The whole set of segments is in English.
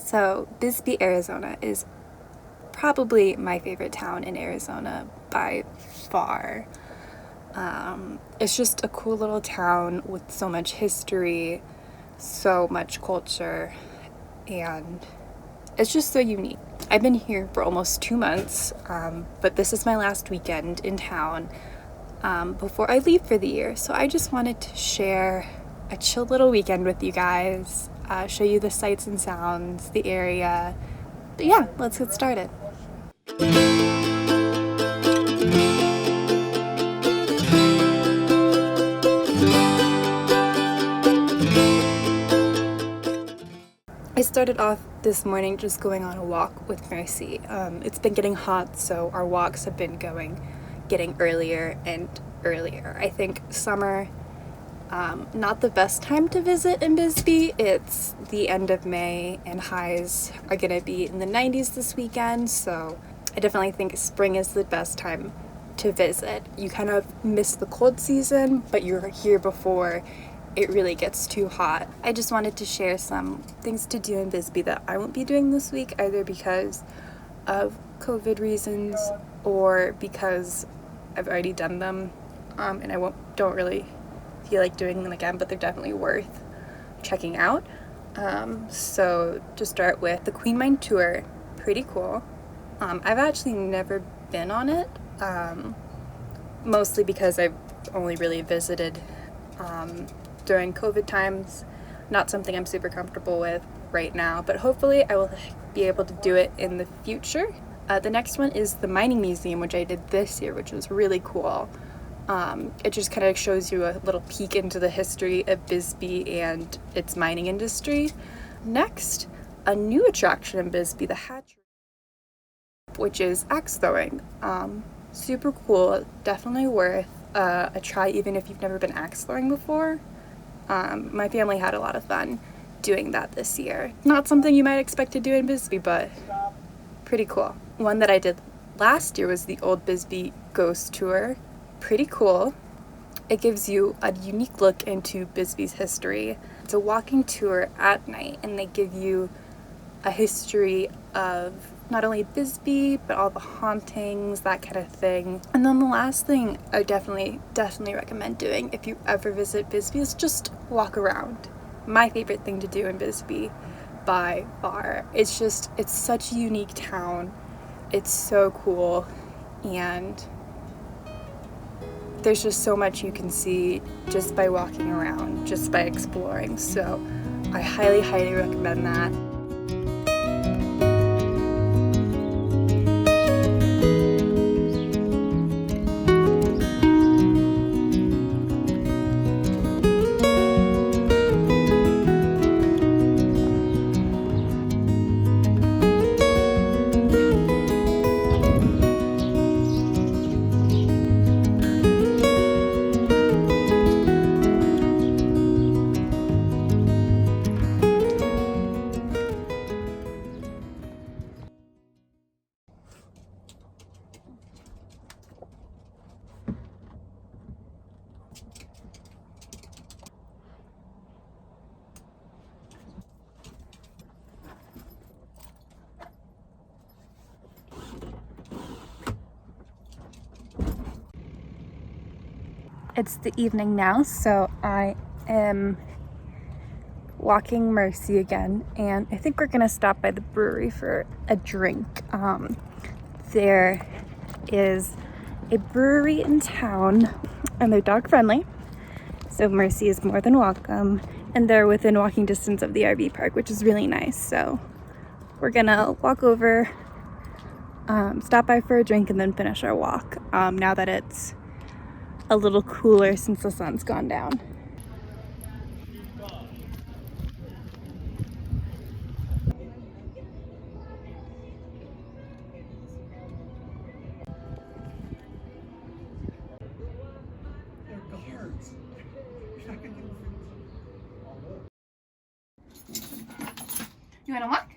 So, Bisbee, Arizona is probably my favorite town in Arizona by far. It's just a cool little town with so much history, so much culture, and it's just so unique. I've been here for almost 2 months, but this is my last weekend in town before I leave for the year. So I just wanted to share a chill little weekend with you guys, show you the sights and sounds, the area. But yeah, let's get started. I started off this morning just going on a walk with Mercy. It's been getting hot, so our walks have been getting earlier and earlier. I think summer, not the best time to visit in Bisbee. It's the end of May and highs are gonna be in the 90s this weekend, so I definitely think spring is the best time to visit. You kind of miss the cold season, but you're here before it really gets too hot. I just wanted to share some things to do in Bisbee that I won't be doing this week, either because of COVID reasons or because I've already done them, and don't really feel like doing them again, but they're definitely worth checking out. So to start with, the Queen Mine tour, pretty cool. I've actually never been on it, mostly because I've only really visited during COVID times. Not something I'm super comfortable with right now, but hopefully I will be able to do it in the future. The next one is the Mining Museum, which I did this year, which was really cool. It just kind of shows you a little peek into the history of Bisbee and its mining industry. Next, a new attraction in Bisbee, the Hatchery, which is axe throwing. Super cool, definitely worth a try even if you've never been axe throwing before. My family had a lot of fun doing that this year. Not something you might expect to do in Bisbee, but pretty cool. One that I did last year was the Old Bisbee Ghost Tour. Pretty cool. It gives you a unique look into Bisbee's history. It's a walking tour at night, and they give you a history of not only Bisbee, but all the hauntings, that kind of thing. And then the last thing I definitely recommend doing if you ever visit Bisbee is just walk around. My favorite thing to do in Bisbee by far. It's such a unique town. It's so cool, and there's just so much you can see just by walking around, just by exploring. So I highly recommend that. It's the evening now, so I am walking Mercy again, and I think we're gonna stop by the brewery for a drink. There is a brewery in town, and they're dog friendly, so Mercy is more than welcome, and they're within walking distance of the RV park, which is really nice. So we're gonna walk over, stop by for a drink, and then finish our walk, now that it's a little cooler since the sun's gone down. You wanna walk?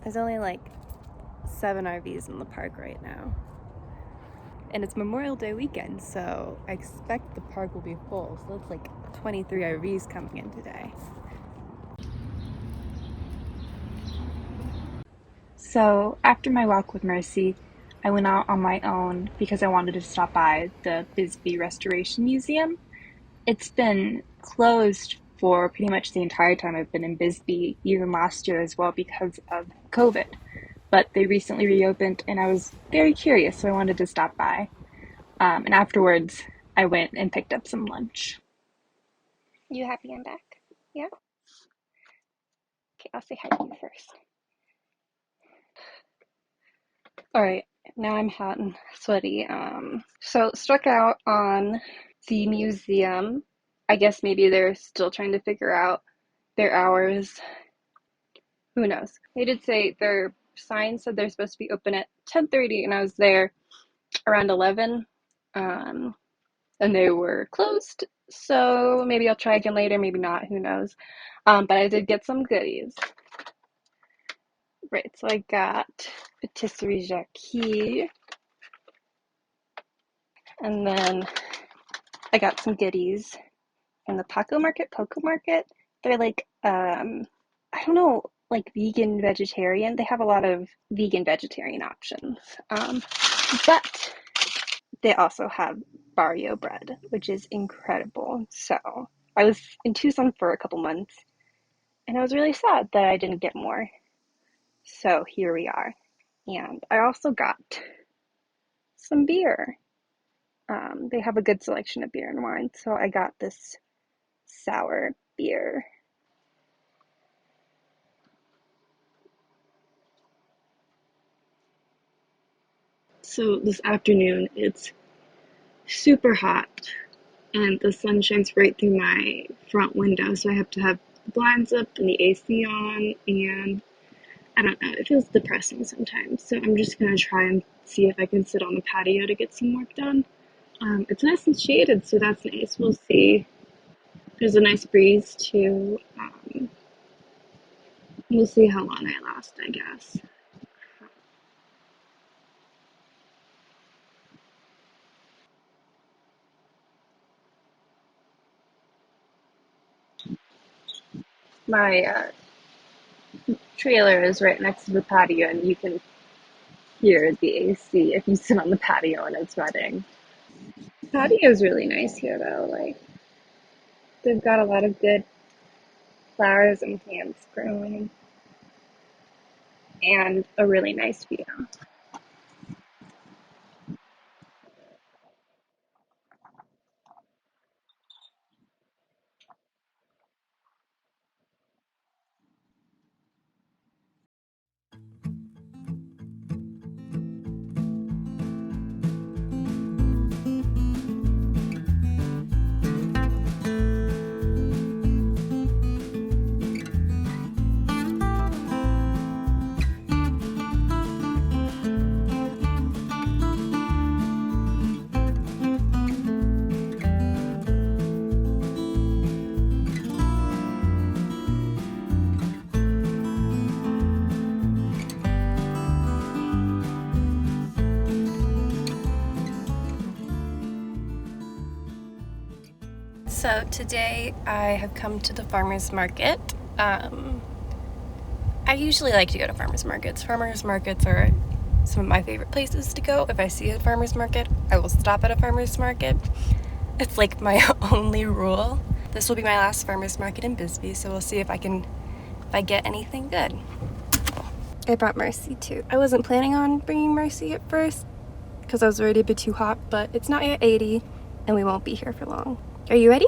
There's only like 7 RVs in the park right now. And it's Memorial Day weekend, so I expect the park will be full. So that's like 23 RVs coming in today. So after my walk with Mercy, I went out on my own because I wanted to stop by the Bisbee Restoration Museum. It's been closed for pretty much the entire time I've been in Bisbee, even last year as well because of COVID. But they recently reopened and I was very curious, so I wanted to stop by. And afterwards, I went and picked up some lunch. You happy I'm back? Yeah? Okay, I'll say hi to you first. All right, now I'm hot and sweaty. So struck out on the museum. I guess maybe they're still trying to figure out their hours. Who knows? They did say their sign said they're supposed to be open at 10:30, and I was there around 11, and they were closed. So maybe I'll try again later, maybe not. Who knows? But I did get some goodies. Right, so I got patisserie Jacques, and then I got some goodies from the Poco Market. They're like, I don't know, like vegan, vegetarian. They have a lot of vegan, vegetarian options. But they also have barrio bread, which is incredible. So I was in Tucson for a couple months, and I was really sad that I didn't get more. So here we are. And I also got some beer. They have a good selection of beer and wine, so I got this sour beer. So this afternoon, it's super hot and the sun shines right through my front window, so I have to have the blinds up and the AC on, and I don't know, it feels depressing sometimes. So I'm just gonna try and see if I can sit on the patio to get some work done. It's nice and shaded, so that's nice. We'll see. There's a nice breeze too. We'll see how long I last, I guess. My trailer is right next to the patio, and you can hear the AC if you sit on the patio and it's running. The patio is really nice here, though. Like, they've got a lot of good flowers and plants growing, and a really nice view. So today I have come to the farmer's market. I usually like to go to farmer's markets. Farmer's markets are some of my favorite places to go. If I see a farmer's market, I will stop at a farmer's market. It's like my only rule. This will be my last farmer's market in Bisbee, so we'll see if I get anything good. I brought Mercy too. I wasn't planning on bringing Mercy at first because I was worried it'd be too hot, but it's not yet 80 and we won't be here for long. Are you ready?